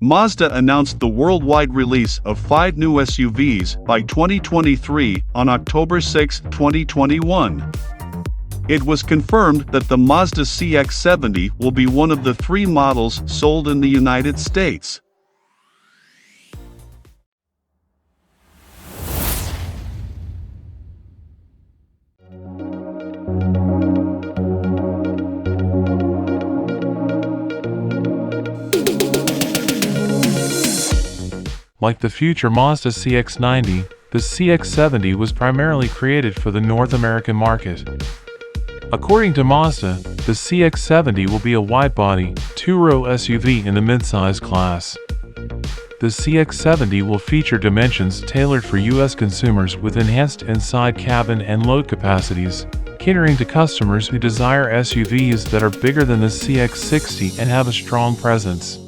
Mazda announced the worldwide release of 5 new SUVs by 2023 on October 6, 2021. It was confirmed that the Mazda CX-70 will be one of the 3 models sold in the United States. Like the future Mazda CX-90, the CX-70 was primarily created for the North American market. According to Mazda, the CX-70 will be a wide-body, 2-row SUV in the midsize class. The CX-70 will feature dimensions tailored for U.S. consumers with enhanced inside cabin and load capacities, catering to customers who desire SUVs that are bigger than the CX-60 and have a strong presence.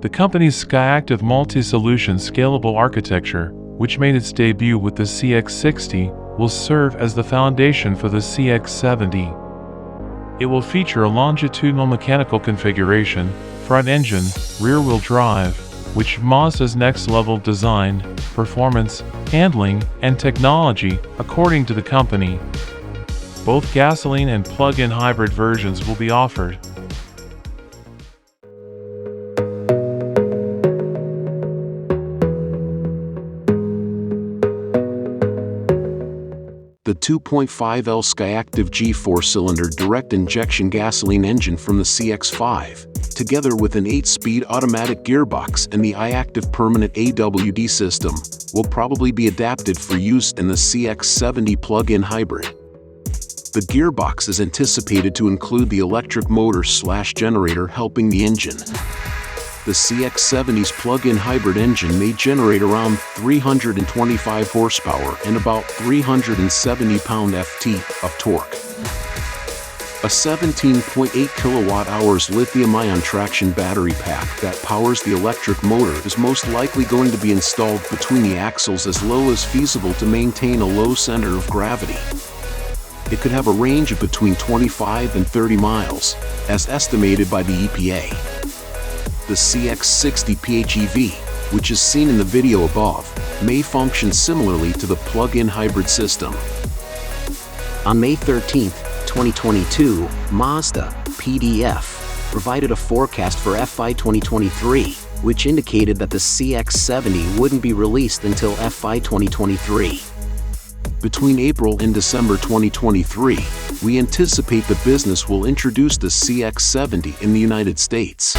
The company's SkyActiv multi-solution scalable architecture, which made its debut with the CX-60, will serve as the foundation for the CX-70. It will feature a longitudinal mechanical configuration, front engine, rear-wheel drive, which Mazda's next-level design, performance, handling, and technology, according to the company. Both gasoline and plug-in hybrid versions will be offered. The 2.5L SkyActiv G4-cylinder direct-injection gasoline engine from the CX-5, together with an 8-speed automatic gearbox and the iActiv permanent AWD system, will probably be adapted for use in the CX-70 plug-in hybrid. The gearbox is anticipated to include the electric motor/generator helping the engine. The CX-70's plug-in hybrid engine may generate around 325 horsepower and about 370 pound-ft of torque. A 17.8 kilowatt-hours lithium-ion traction battery pack that powers the electric motor is most likely going to be installed between the axles as low as feasible to maintain a low center of gravity. It could have a range of between 25 and 30 miles, as estimated by the EPA. The CX-60 PHEV, which is seen in the video above, may function similarly to the plug-in hybrid system. On May 13, 2022, Mazda, PDF, provided a forecast for FY 2023, which indicated that the CX-70 wouldn't be released until FY 2023. Between April and December 2023, we anticipate the business will introduce the CX-70 in the United States.